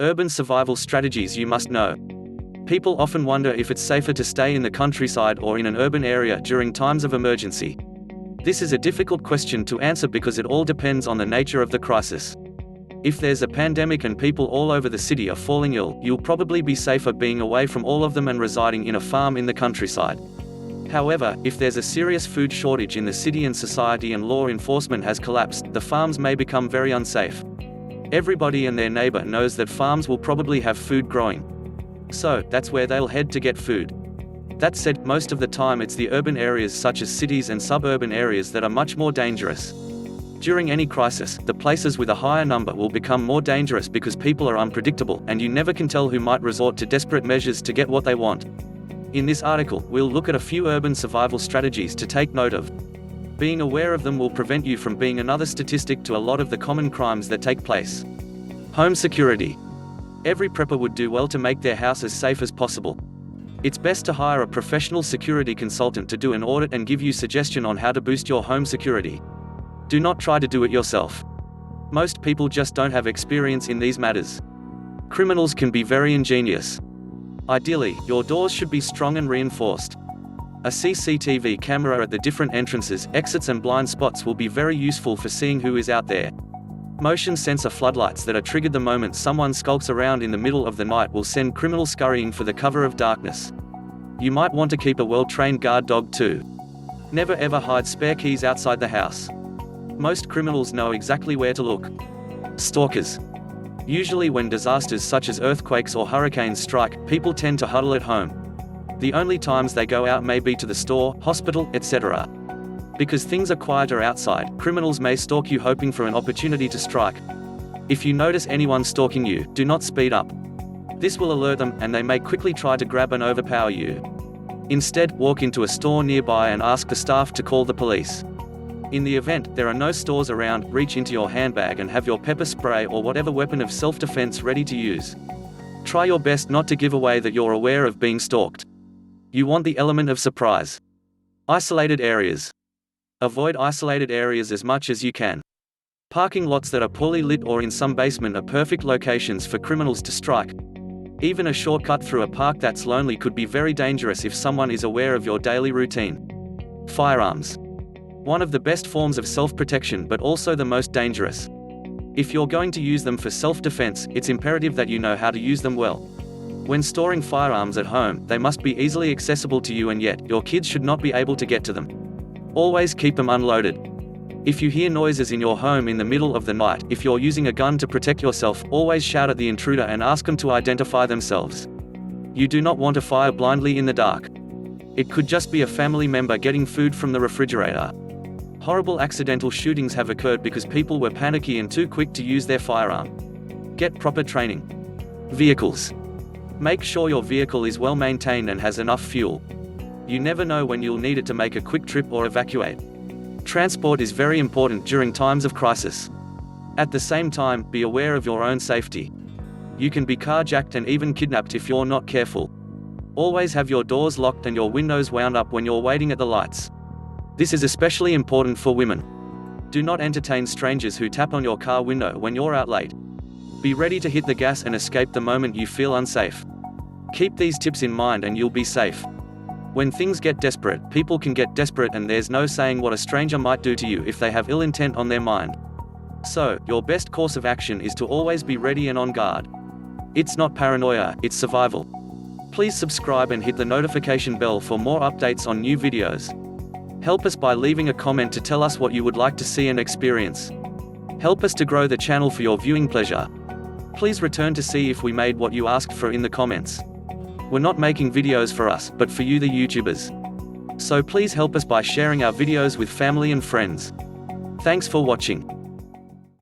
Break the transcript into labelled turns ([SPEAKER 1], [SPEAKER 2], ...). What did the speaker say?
[SPEAKER 1] Urban survival strategies you must know. People often wonder if it's safer to stay in the countryside or in an urban area during times of emergency. This is a difficult question to answer because it all depends on the nature of the crisis. If there's a pandemic and people all over the city are falling ill, you'll probably be safer being away from all of them and residing in a farm in the countryside. However, if there's a serious food shortage in the city and society and law enforcement has collapsed, the farms may become very unsafe. Everybody and their neighbor knows that farms will probably have food growing. So, that's where they'll head to get food. That said, most of the time it's the urban areas such as cities and suburban areas that are much more dangerous. During any crisis, the places with a higher number will become more dangerous because people are unpredictable, and you never can tell who might resort to desperate measures to get what they want. In this article, we'll look at a few urban survival strategies to take note of. Being aware of them will prevent you from being another statistic to a lot of the common crimes that take place. Home security. Every prepper would do well to make their house as safe as possible. It's best to hire a professional security consultant to do an audit and give you suggestion on how to boost your home security. Do not try to do it yourself. Most people just don't have experience in these matters. Criminals can be very ingenious. Ideally, your doors should be strong and reinforced. A CCTV camera at the different entrances, exits and blind spots will be very useful for seeing who is out there. Motion sensor floodlights that are triggered the moment someone skulks around in the middle of the night will send criminals scurrying for the cover of darkness. You might want to keep a well-trained guard dog too. Never ever hide spare keys outside the house. Most criminals know exactly where to look. Stalkers. Usually when disasters such as earthquakes or hurricanes strike, people tend to huddle at home. The only times they go out may be to the store, hospital, etc. Because things are quieter outside, criminals may stalk you hoping for an opportunity to strike. If you notice anyone stalking you, do not speed up. This will alert them, and they may quickly try to grab and overpower you. Instead, walk into a store nearby and ask the staff to call the police. In the event there are no stores around, reach into your handbag and have your pepper spray or whatever weapon of self-defense ready to use. Try your best not to give away that you're aware of being stalked. You want the element of surprise. Isolated areas. Avoid isolated areas as much as you can. Parking lots that are poorly lit or in some basement are perfect locations for criminals to strike. Even a shortcut through a park that's lonely could be very dangerous if someone is aware of your daily routine. Firearms. One of the best forms of self-protection but also the most dangerous. If you're going to use them for self-defense, it's imperative that you know how to use them well. When storing firearms at home, they must be easily accessible to you, and yet, your kids should not be able to get to them. Always keep them unloaded. If you hear noises in your home in the middle of the night, if you're using a gun to protect yourself, always shout at the intruder and ask them to identify themselves. You do not want to fire blindly in the dark. It could just be a family member getting food from the refrigerator. Horrible accidental shootings have occurred because people were panicky and too quick to use their firearm. Get proper training. Vehicles. Make sure your vehicle is well maintained and has enough fuel. You never know when you'll need it to make a quick trip or evacuate. Transport is very important during times of crisis. At the same time, be aware of your own safety. You can be carjacked and even kidnapped if you're not careful. Always have your doors locked and your windows wound up when you're waiting at the lights. This is especially important for women. Do not entertain strangers who tap on your car window when you're out late. Be ready to hit the gas and escape the moment you feel unsafe. Keep these tips in mind and you'll be safe. When things get desperate, people can get desperate, and there's no saying what a stranger might do to you if they have ill intent on their mind. So, your best course of action is to always be ready and on guard. It's not paranoia, it's survival. Please subscribe and hit the notification bell for more updates on new videos. Help us by leaving a comment to tell us what you would like to see and experience. Help us to grow the channel for your viewing pleasure. Please return to see if we made what you asked for in the comments. We're not making videos for us, but for you the YouTubers. So please help us by sharing our videos with family and friends. Thanks for watching.